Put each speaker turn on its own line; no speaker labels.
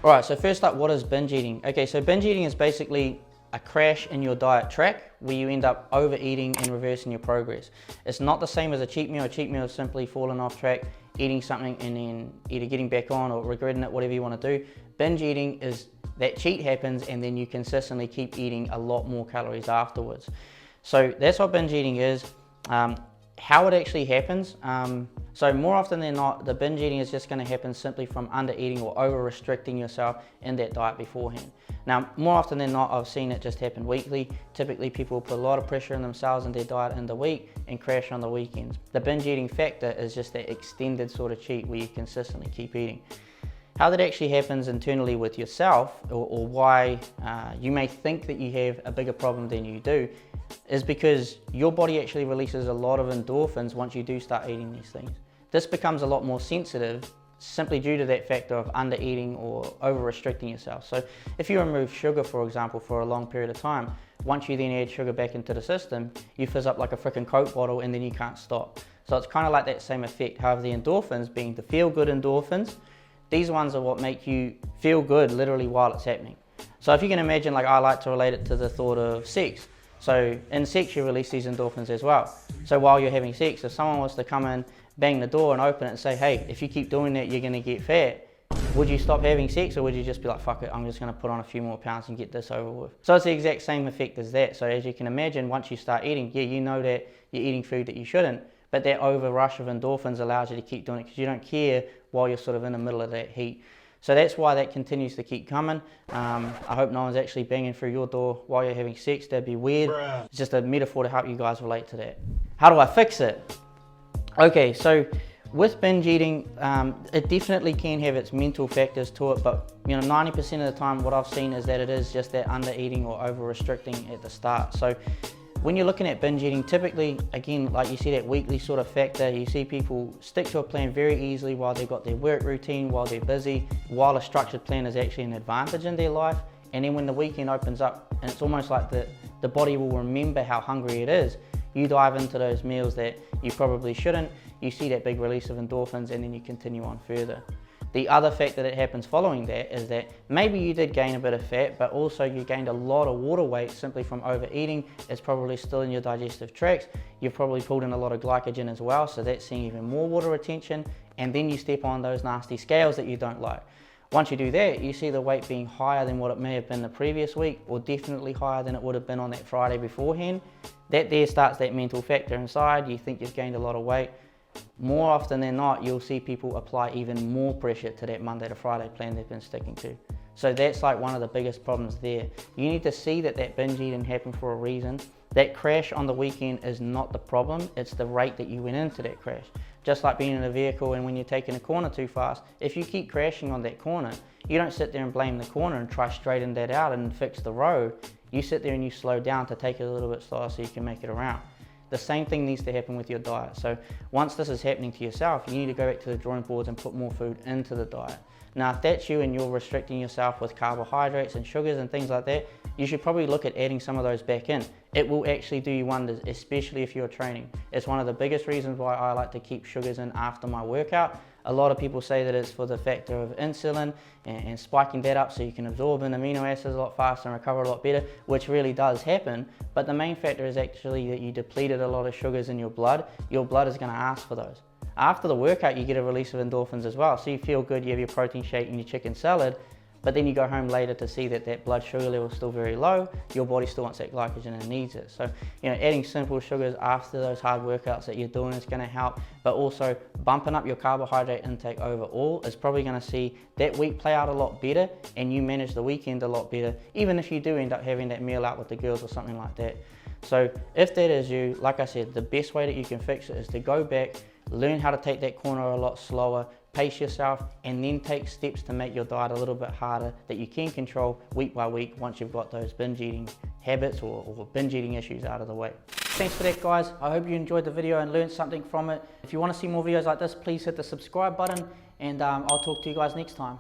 Alright, so first up, what is binge eating? Okay, so binge eating is basically a crash in your diet track where you end up overeating and reversing your progress. It's not the same as a cheat meal. A cheat meal is simply falling off track, eating something and then either getting back on or regretting it, whatever you want to do. Binge eating is that cheat happens and then you consistently keep eating a lot more calories afterwards. So that's what binge eating is. How it actually happens, so more often than not, the binge eating is just going to happen simply from under eating or over restricting yourself in that diet beforehand. Now, more often than not, I've seen it just happen weekly. Typically, people put a lot of pressure on themselves and their diet in the week and crash on the weekends. The binge eating factor is just that extended sort of cheat where you consistently keep eating. How that actually happens internally with yourself, or why you may think that you have a bigger problem than you do, is because your body actually releases a lot of endorphins once you do start eating these things. This becomes a lot more sensitive simply due to that factor of under eating or over restricting yourself. So if you remove sugar, for example, for a long period of time, once you then add sugar back into the system, you fizz up like a freaking Coke bottle and then you can't stop. So it's kind of like that same effect. However, the endorphins being the feel-good endorphins, these ones are what make you feel good literally while it's happening. So if you can imagine, like I like to relate it to the thought of sex. So in sex, you release these endorphins as well. So while you're having sex, if someone was to come in, bang the door and open it and say, hey, if you keep doing that, you're gonna get fat, would you stop having sex or would you just be like, fuck it, I'm just gonna put on a few more pounds and get this over with? So it's the exact same effect as that. So as you can imagine, once you start eating, yeah, you know that you're eating food that you shouldn't, but that over rush of endorphins allows you to keep doing it because you don't care while you're sort of in the middle of that heat. So that's why that continues to keep coming. I hope no one's actually banging through your door while you're having sex. That'd be weird. Bruh. It's just a metaphor to help you guys relate to that. How do I fix it? Okay, so with binge eating, it definitely can have its mental factors to it, but 90% of the time what I've seen is that it is just that under eating or over restricting at the start. So when you're looking at binge eating, typically, again, like you see that weekly sort of factor, you see people stick to a plan very easily while they've got their work routine, while they're busy, while a structured plan is actually an advantage in their life. And then when the weekend opens up, and it's almost like the body will remember how hungry it is, you dive into those meals that you probably shouldn't, you see that big release of endorphins, and then you continue on further. The other factor that happens following that is that maybe you did gain a bit of fat, but also you gained a lot of water weight simply from overeating. It's probably still in your digestive tracts. You've probably pulled in a lot of glycogen as well, so that's seeing even more water retention, and then you step on those nasty scales that you don't like. Once you do that, you see the weight being higher than what it may have been the previous week, or definitely higher than it would have been on that Friday beforehand. That there starts that mental factor inside. You think you've gained a lot of weight. More often than not, you'll see people apply even more pressure to that Monday to Friday plan they've been sticking to. So that's like one of the biggest problems there. You need to see that binge eating happened for a reason. That crash on the weekend is not the problem, it's the rate that you went into that crash. Just like being in a vehicle and when you're taking a corner too fast, if you keep crashing on that corner, you don't sit there and blame the corner and try straighten that out and fix the road. You sit there and you slow down to take it a little bit slower so you can make it around. The same thing needs to happen with your diet. So once this is happening to yourself, you need to go back to the drawing boards and put more food into the diet. Now, if that's you and you're restricting yourself with carbohydrates and sugars and things like that, you should probably look at adding some of those back in. It will actually do you wonders, especially if you're training. It's one of the biggest reasons why I like to keep sugars in after my workout. A lot of people say that it's for the factor of insulin and spiking that up so you can absorb in amino acids a lot faster and recover a lot better, which really does happen. But the main factor is actually that you depleted a lot of sugars in your blood. Your blood is going to ask for those. After the workout, you get a release of endorphins as well. So you feel good, you have your protein shake and your chicken salad, but then you go home later to see that blood sugar level is still very low. Your body still wants that glycogen and needs it. So, adding simple sugars after those hard workouts that you're doing is going to help, but also bumping up your carbohydrate intake overall is probably going to see that week play out a lot better and you manage the weekend a lot better, even if you do end up having that meal out with the girls or something like that. So if that is you, like I said, the best way that you can fix it is to go back, learn how to take that corner a lot slower, pace yourself, and then take steps to make your diet a little bit harder that you can control week by week once you've got those binge eating habits or binge eating issues out of the way. Thanks for that, guys. I hope you enjoyed the video and learned something from it. If you want to see more videos like this, please hit the subscribe button, and I'll talk to you guys next time.